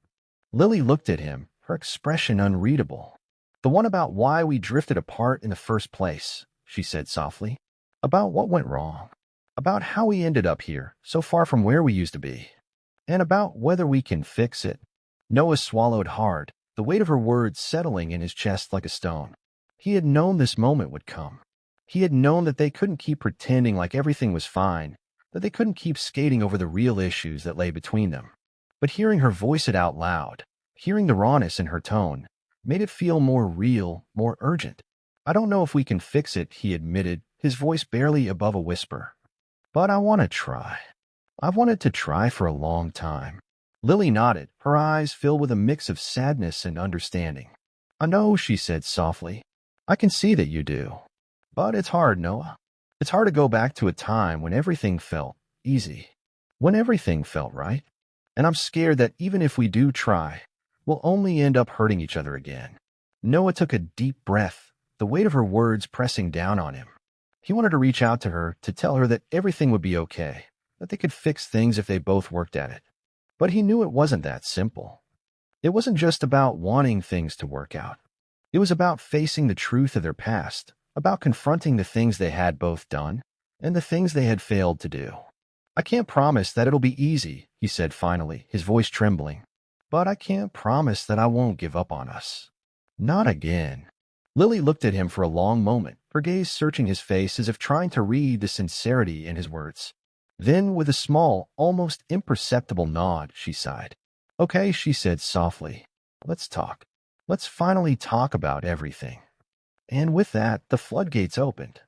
Lily looked at him, her expression unreadable. "The one about why we drifted apart in the first place," she said softly. "About what went wrong. About how we ended up here, so far from where we used to be. And about whether we can fix it." Noah swallowed hard, the weight of her words settling in his chest like a stone. He had known this moment would come. He had known that they couldn't keep pretending like everything was fine, that they couldn't keep skating over the real issues that lay between them. But hearing her voice it out loud, hearing the rawness in her tone, made it feel more real, more urgent. I don't know if we can fix it, he admitted, his voice barely above a whisper. But I want to try. I've wanted to try for a long time. Lily nodded, her eyes filled with a mix of sadness and understanding. I know, she said softly. I can see that you do. But it's hard, Noah. It's hard to go back to a time when everything felt easy, when everything felt right. And I'm scared that even if we do try, we'll only end up hurting each other again. Noah took a deep breath, the weight of her words pressing down on him. He wanted to reach out to her, to tell her that everything would be okay, that they could fix things if they both worked at it. But he knew it wasn't that simple. It wasn't just about wanting things to work out. It was about facing the truth of their past, about confronting the things they had both done and the things they had failed to do. I can't promise that it'll be easy, he said finally, his voice trembling. But I can't promise that I won't give up on us. Not again. Lily looked at him for a long moment, her gaze searching his face as if trying to read the sincerity in his words. Then, with a small, almost imperceptible nod, she sighed. Okay, she said softly. Let's talk. Let's finally talk about everything. And with that, the floodgates opened.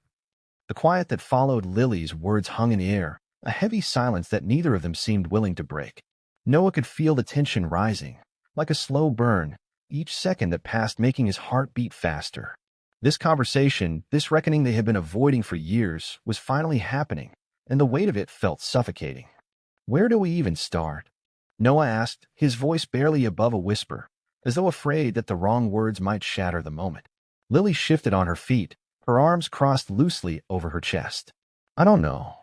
The quiet that followed Lily's words hung in the air, a heavy silence that neither of them seemed willing to break. Noah could feel the tension rising, like a slow burn, each second that passed making his heart beat faster. This conversation, this reckoning they had been avoiding for years, was finally happening, and the weight of it felt suffocating. Where do we even start? Noah asked, his voice barely above a whisper, as though afraid that the wrong words might shatter the moment. Lily shifted on her feet, her arms crossed loosely over her chest. I don't know.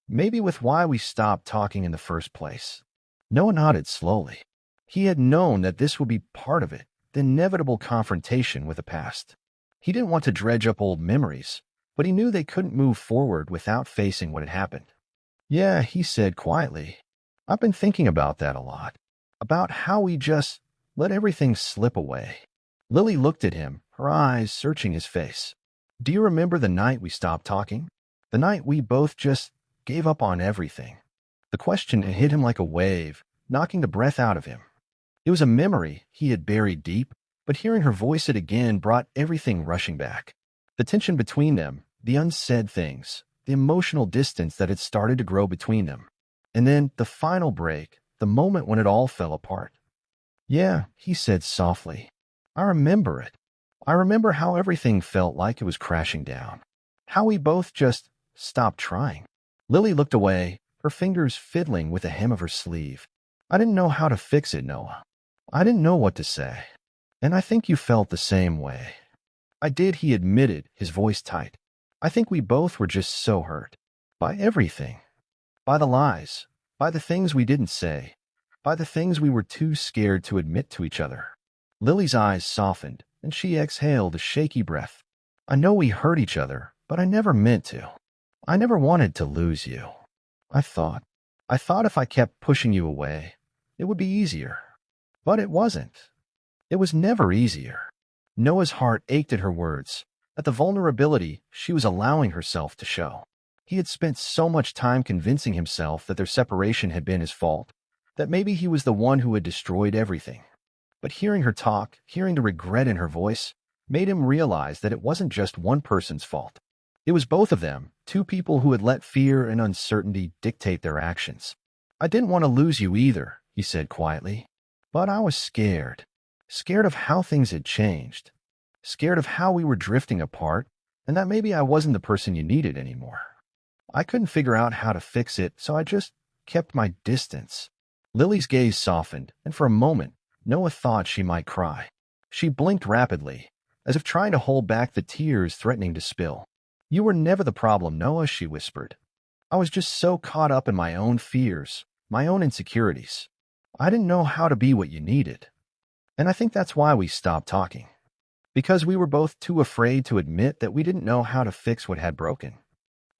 Maybe with why we stopped talking in the first place. Noah nodded slowly. He had known that this would be part of it, the inevitable confrontation with the past. He didn't want to dredge up old memories, but he knew they couldn't move forward without facing what had happened. Yeah, he said quietly. I've been thinking about that a lot. About how we just let everything slip away. Lily looked at him, her eyes searching his face. Do you remember the night we stopped talking? The night we both just gave up on everything. The question hit him like a wave, knocking the breath out of him. It was a memory he had buried deep, but hearing her voice it again brought everything rushing back. The tension between them, the unsaid things, the emotional distance that had started to grow between them. And then the final break, the moment when it all fell apart. Yeah, he said softly. I remember it. I remember how everything felt like it was crashing down. How we both just stopped trying. Lily looked away, her fingers fiddling with the hem of her sleeve. I didn't know how to fix it, Noah. I didn't know what to say. And I think you felt the same way. I did, he admitted, his voice tight. I think we both were just so hurt. By everything. By the lies. By the things we didn't say. By the things we were too scared to admit to each other. Lily's eyes softened, and she exhaled a shaky breath. I know we hurt each other, but I never meant to. I never wanted to lose you. I thought if I kept pushing you away, it would be easier. But it wasn't. It was never easier. Noah's heart ached at her words, at the vulnerability she was allowing herself to show. He had spent so much time convincing himself that their separation had been his fault, that maybe he was the one who had destroyed everything. But hearing her talk, hearing the regret in her voice, made him realize that it wasn't just one person's fault. It was both of them, two people who had let fear and uncertainty dictate their actions. I didn't want to lose you either, he said quietly. But I was scared. Scared of how things had changed. Scared of how we were drifting apart, and that maybe I wasn't the person you needed anymore. I couldn't figure out how to fix it, so I just kept my distance. Lily's gaze softened, and for a moment, Noah thought she might cry. She blinked rapidly, as if trying to hold back the tears threatening to spill. You were never the problem, Noah, she whispered. I was just so caught up in my own fears, my own insecurities. I didn't know how to be what you needed. And I think that's why we stopped talking. Because we were both too afraid to admit that we didn't know how to fix what had broken.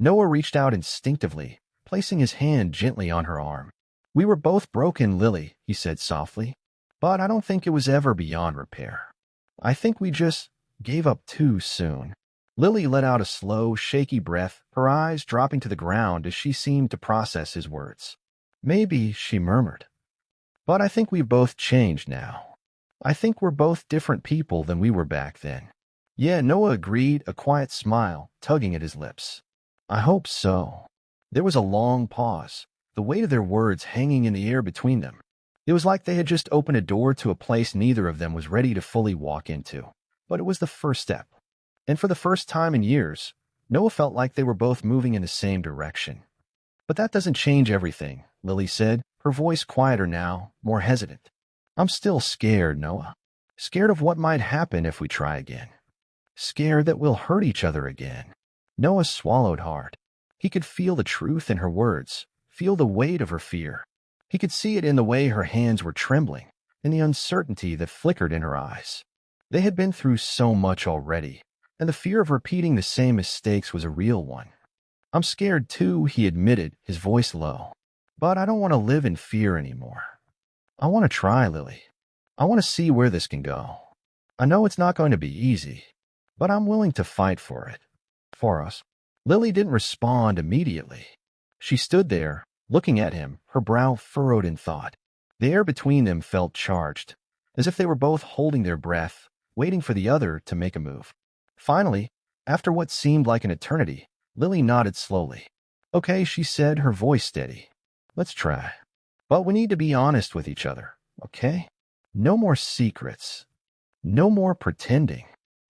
Noah reached out instinctively, placing his hand gently on her arm. We were both broken, Lily, he said softly. But I don't think it was ever beyond repair. I think we just gave up too soon. Lily let out a slow, shaky breath, her eyes dropping to the ground as she seemed to process his words. Maybe, she murmured. But I think we've both changed now. I think we're both different people than we were back then. Yeah, Noah agreed, a quiet smile tugging at his lips. I hope so. There was a long pause, the weight of their words hanging in the air between them. It was like they had just opened a door to a place neither of them was ready to fully walk into. But it was the first step. And for the first time in years, Noah felt like they were both moving in the same direction. But that doesn't change everything, Lily said, her voice quieter now, more hesitant. I'm still scared, Noah. Scared of what might happen if we try again. Scared that we'll hurt each other again. Noah swallowed hard. He could feel the truth in her words, feel the weight of her fear. He could see it in the way her hands were trembling, in the uncertainty that flickered in her eyes. They had been through so much already, and the fear of repeating the same mistakes was a real one. I'm scared too, he admitted, his voice low. But I don't want to live in fear anymore. I want to try, Lily. I want to see where this can go. I know it's not going to be easy, but I'm willing to fight for it. For us. Lily didn't respond immediately. She stood there, looking at him, her brow furrowed in thought. The air between them felt charged, as if they were both holding their breath, waiting for the other to make a move. Finally, after what seemed like an eternity, Lily nodded slowly. Okay, she said, her voice steady. Let's try. But we need to be honest with each other, okay? No more secrets. No more pretending.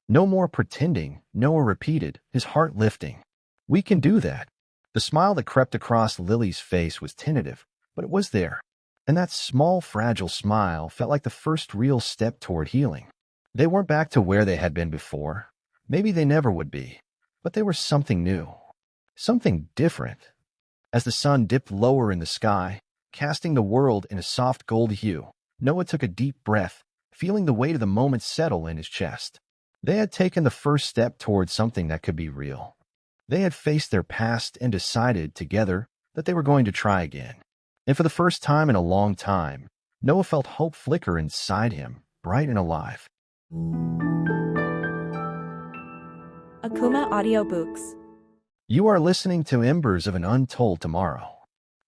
No more pretending, Noah repeated, his heart lifting. We can do that. The smile that crept across Lily's face was tentative, but it was there. And that small, fragile smile felt like the first real step toward healing. They weren't back to where they had been before. Maybe they never would be. But they were something new. Something different. As the sun dipped lower in the sky, casting the world in a soft gold hue, Noah took a deep breath, feeling the weight of the moment settle in his chest. They had taken the first step toward something that could be real. They had faced their past and decided together that they were going to try again. And for the first time in a long time, Noah felt hope flicker inside him, bright and alive. Akumah Audiobooks. You are listening to Embers of an Untold Tomorrow,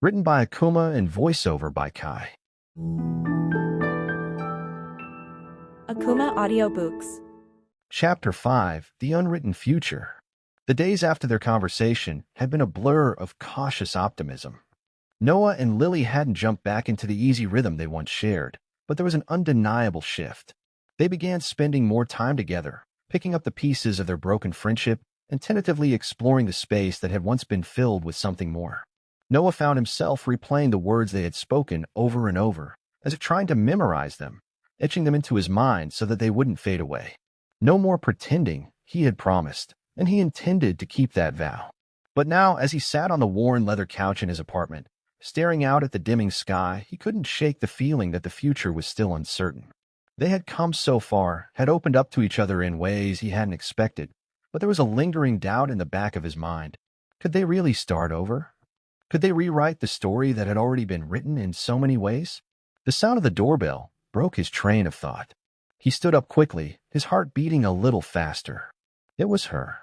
written by Akumah and voiceover by Kai. Akumah Audiobooks. Chapter 5, The Unwritten Future. The days after their conversation had been a blur of cautious optimism. Noah and Lily hadn't jumped back into the easy rhythm they once shared, but there was an undeniable shift. They began spending more time together, picking up the pieces of their broken friendship and tentatively exploring the space that had once been filled with something more. Noah found himself replaying the words they had spoken over and over, as if trying to memorize them, etching them into his mind so that they wouldn't fade away. No more pretending, he had promised, and he intended to keep that vow. But now, as he sat on the worn leather couch in his apartment, staring out at the dimming sky, he couldn't shake the feeling that the future was still uncertain. They had come so far, had opened up to each other in ways he hadn't expected, but there was a lingering doubt in the back of his mind. Could they really start over? Could they rewrite the story that had already been written in so many ways? The sound of the doorbell broke his train of thought. He stood up quickly, his heart beating a little faster. It was her.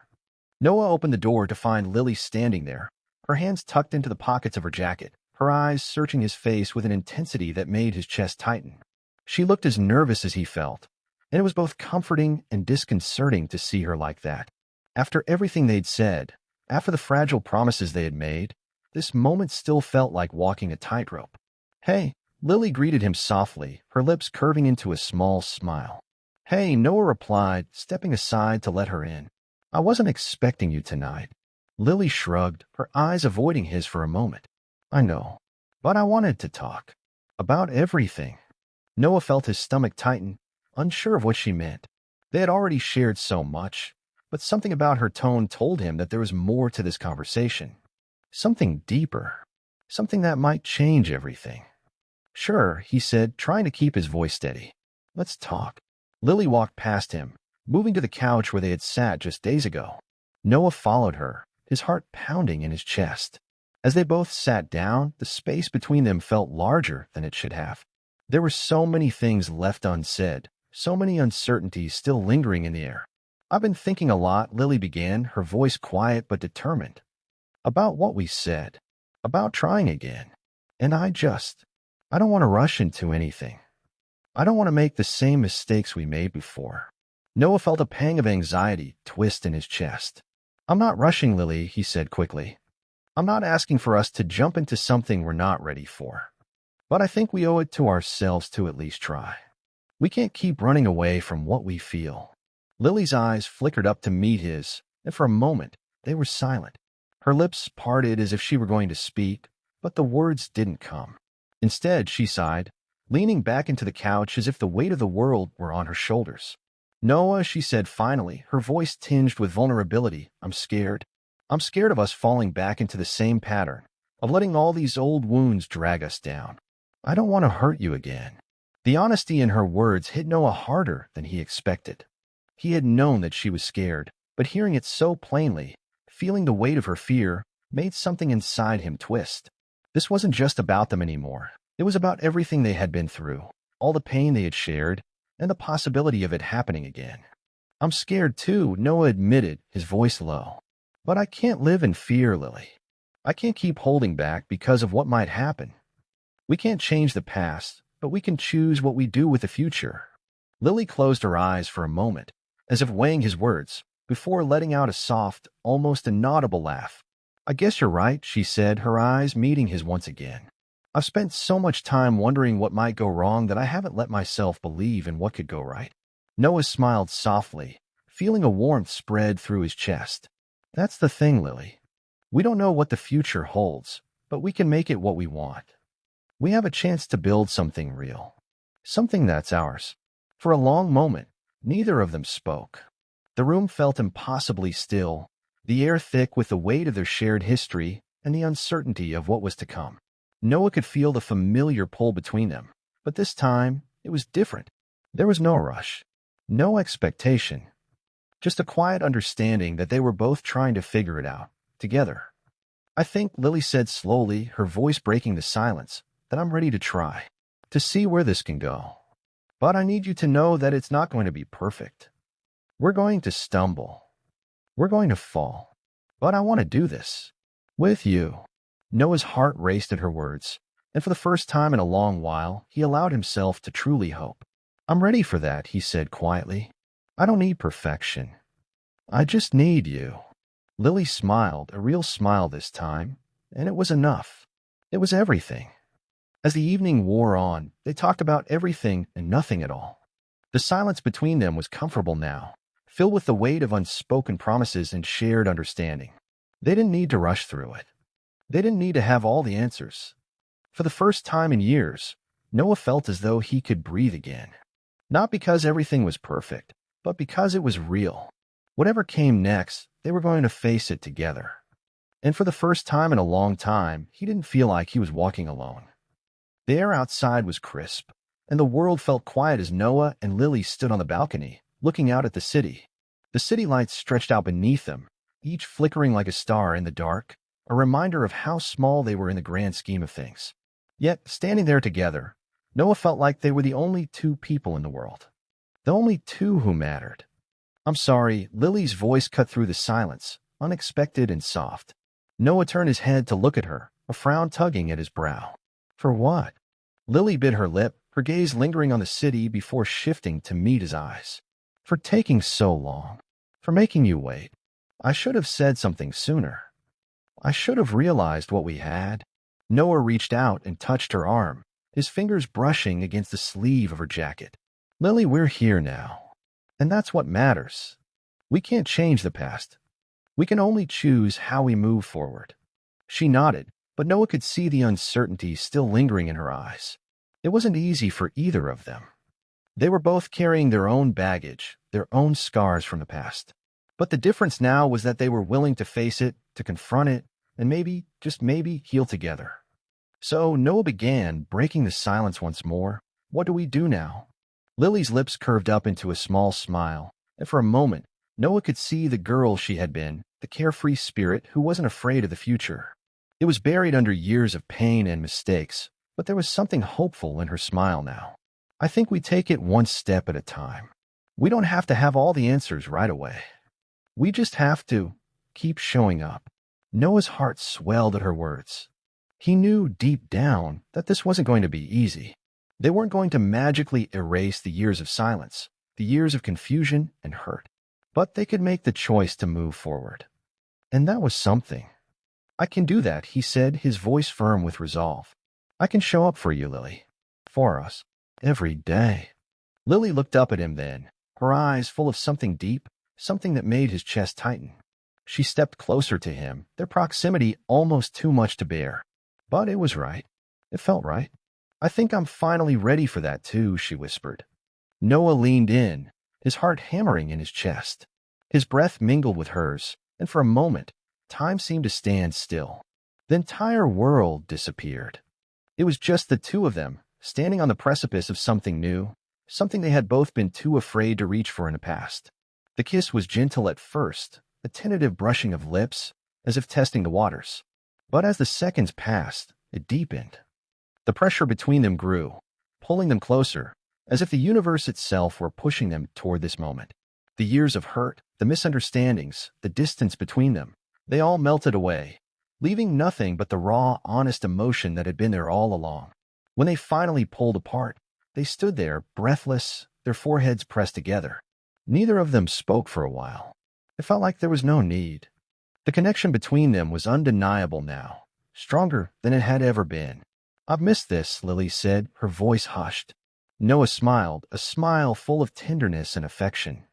Noah opened the door to find Lily standing there, her hands tucked into the pockets of her jacket, her eyes searching his face with an intensity that made his chest tighten. She looked as nervous as he felt, and it was both comforting and disconcerting to see her like that. After everything they'd said, after the fragile promises they had made, this moment still felt like walking a tightrope. Hey, Lily greeted him softly, her lips curving into a small smile. Hey, Noah replied, stepping aside to let her in. I wasn't expecting you tonight. Lily shrugged, her eyes avoiding his for a moment. I know, but I wanted to talk. About everything. Noah felt his stomach tighten, unsure of what she meant. They had already shared so much, but something about her tone told him that there was more to this conversation. Something deeper. Something that might change everything. Sure, he said, trying to keep his voice steady. Let's talk. Lily walked past him, moving to the couch where they had sat just days ago. Noah followed her, his heart pounding in his chest. As they both sat down, the space between them felt larger than it should have. There were so many things left unsaid, so many uncertainties still lingering in the air. I've been thinking a lot, Lily began, her voice quiet but determined. About what we said. About trying again. And I don't want to rush into anything. I don't want to make the same mistakes we made before. Noah felt a pang of anxiety twist in his chest. I'm not rushing, Lily, he said quickly. I'm not asking for us to jump into something we're not ready for. But I think we owe it to ourselves to at least try. We can't keep running away from what we feel. Lily's eyes flickered up to meet his, and for a moment, they were silent. Her lips parted as if she were going to speak, but the words didn't come. Instead, she sighed, leaning back into the couch as if the weight of the world were on her shoulders. Noah, she said finally, her voice tinged with vulnerability, I'm scared. I'm scared of us falling back into the same pattern, of letting all these old wounds drag us down. I don't want to hurt you again. The honesty in her words hit Noah harder than he expected. He had known that she was scared, but hearing it so plainly, feeling the weight of her fear, made something inside him twist. This wasn't just about them anymore. It was about everything they had been through, all the pain they had shared, and the possibility of it happening again. I'm scared too, Noah admitted, his voice low. But I can't live in fear, Lily. I can't keep holding back because of what might happen. We can't change the past, but we can choose what we do with the future. Lily closed her eyes for a moment, as if weighing his words, before letting out a soft, almost inaudible laugh. I guess you're right, she said, her eyes meeting his once again. I've spent so much time wondering what might go wrong that I haven't let myself believe in what could go right. Noah smiled softly, feeling a warmth spread through his chest. That's the thing, Lily. We don't know what the future holds, but we can make it what we want. We have a chance to build something real. Something that's ours. For a long moment, neither of them spoke. The room felt impossibly still, the air thick with the weight of their shared history and the uncertainty of what was to come. Noah could feel the familiar pull between them, but this time it was different. There was no rush, no expectation, just a quiet understanding that they were both trying to figure it out, together. I think, Lily said slowly, her voice breaking the silence, that I'm ready to try, to see where this can go. But I need you to know that it's not going to be perfect. We're going to stumble. We're going to fall. But I want to do this. With you. Noah's heart raced at her words, and for the first time in a long while, he allowed himself to truly hope. I'm ready for that, he said quietly. I don't need perfection. I just need you. Lily smiled, a real smile this time, and it was enough. It was everything. As the evening wore on, they talked about everything and nothing at all. The silence between them was comfortable now, filled with the weight of unspoken promises and shared understanding. They didn't need to rush through it. They didn't need to have all the answers. For the first time in years, Noah felt as though he could breathe again. Not because everything was perfect, but because it was real. Whatever came next, they were going to face it together. And for the first time in a long time, he didn't feel like he was walking alone. The air outside was crisp, and the world felt quiet as Noah and Lily stood on the balcony, looking out at the city. The city lights stretched out beneath them, each flickering like a star in the dark, a reminder of how small they were in the grand scheme of things. Yet, standing there together, Noah felt like they were the only two people in the world. The only two who mattered. I'm sorry, Lily's voice cut through the silence, unexpected and soft. Noah turned his head to look at her, a frown tugging at his brow. For what? Lily bit her lip, her gaze lingering on the city before shifting to meet his eyes. For taking so long. For making you wait. I should have said something sooner. I should have realized what we had. Noah reached out and touched her arm, his fingers brushing against the sleeve of her jacket. Lily, we're here now. And that's what matters. We can't change the past. We can only choose how we move forward. She nodded, but Noah could see the uncertainty still lingering in her eyes. It wasn't easy for either of them. They were both carrying their own baggage, their own scars from the past. But the difference now was that they were willing to face it, to confront it, and maybe, just maybe, heal together. So Noah began, breaking the silence once more. What do we do now? Lily's lips curved up into a small smile, and for a moment, Noah could see the girl she had been, the carefree spirit who wasn't afraid of the future. It was buried under years of pain and mistakes, but there was something hopeful in her smile now. I think we take it one step at a time. We don't have to have all the answers right away. We just have to keep showing up. Noah's heart swelled at her words. He knew deep down that this wasn't going to be easy. They weren't going to magically erase the years of silence, the years of confusion and hurt. But they could make the choice to move forward. And that was something. I can do that, he said, his voice firm with resolve. I can show up for you, Lily. For us. Every day. Lily looked up at him then, her eyes full of something deep, something that made his chest tighten. She stepped closer to him, their proximity almost too much to bear. But it was right. It felt right. I think I'm finally ready for that too, she whispered. Noah leaned in, his heart hammering in his chest. His breath mingled with hers, and for a moment, time seemed to stand still. The entire world disappeared. It was just the two of them, standing on the precipice of something new, something they had both been too afraid to reach for in the past. The kiss was gentle at first, a tentative brushing of lips, as if testing the waters. But as the seconds passed, it deepened. The pressure between them grew, pulling them closer, as if the universe itself were pushing them toward this moment. The years of hurt, the misunderstandings, the distance between them, they all melted away, leaving nothing but the raw, honest emotion that had been there all along. When they finally pulled apart, they stood there, breathless, their foreheads pressed together. Neither of them spoke for a while. It felt like there was no need. The connection between them was undeniable now, stronger than it had ever been. I've missed this, Lily said, her voice hushed. Noah smiled, a smile full of tenderness and affection.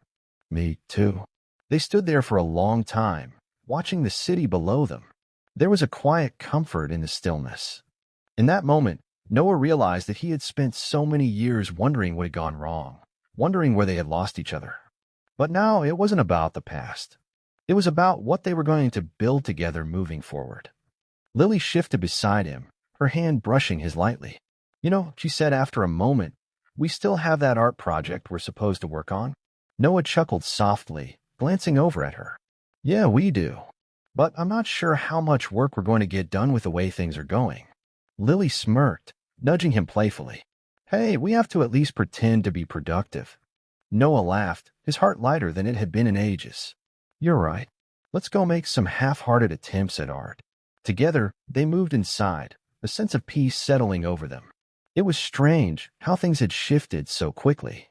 Me too. They stood there for a long time, watching the city below them. There was a quiet comfort in the stillness. In that moment, Noah realized that he had spent so many years wondering what had gone wrong, wondering where they had lost each other. But now it wasn't about the past. It was about what they were going to build together moving forward. Lily shifted beside him, her hand brushing his lightly. You know, she said after a moment, we still have that art project we're supposed to work on. Noah chuckled softly, glancing over at her. Yeah, we do. But I'm not sure how much work we're going to get done with the way things are going. Lily smirked, nudging him playfully. Hey, we have to at least pretend to be productive. Noah laughed, his heart lighter than it had been in ages. You're right. Let's go make some half-hearted attempts at art. Together, they moved inside, a sense of peace settling over them. It was strange how things had shifted so quickly.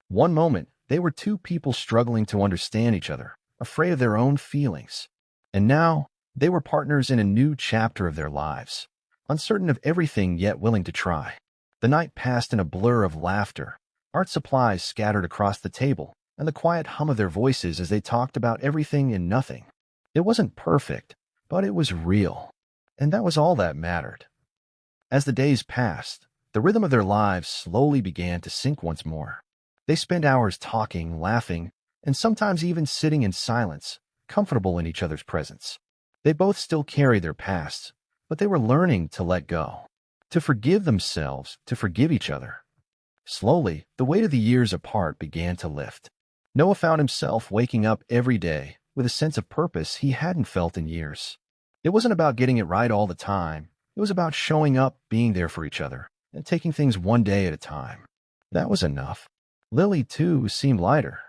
One moment, they were two people struggling to understand each other, afraid of their own feelings. And now, they were partners in a new chapter of their lives, uncertain of everything yet willing to try. The night passed in a blur of laughter, art supplies scattered across the table, and the quiet hum of their voices as they talked about everything and nothing. It wasn't perfect, but it was real, and that was all that mattered. As the days passed, the rhythm of their lives slowly began to sink once more. They spent hours talking, laughing, and sometimes even sitting in silence, comfortable in each other's presence. They both still carried their pasts, but they were learning to let go, to forgive themselves, to forgive each other. Slowly, the weight of the years apart began to lift. Noah found himself waking up every day with a sense of purpose he hadn't felt in years. It wasn't about getting it right all the time. It was about showing up, being there for each other, and taking things one day at a time. That was enough. Lily, too, seemed lighter.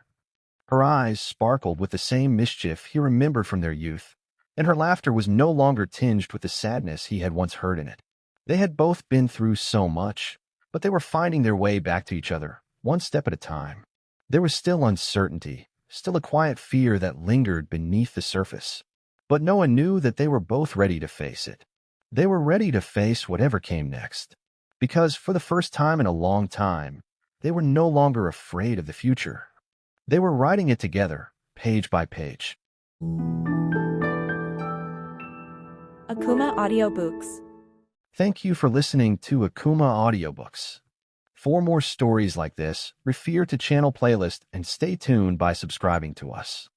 Her eyes sparkled with the same mischief he remembered from their youth, and her laughter was no longer tinged with the sadness he had once heard in it. They had both been through so much, but they were finding their way back to each other, one step at a time. There was still uncertainty, still a quiet fear that lingered beneath the surface. But Noah knew that they were both ready to face it. They were ready to face whatever came next. Because for the first time in a long time, they were no longer afraid of the future. They were writing it together, page by page. Akumah Audiobooks. Thank you for listening to Akumah Audiobooks. For more stories like this, refer to channel playlist and stay tuned by subscribing to us.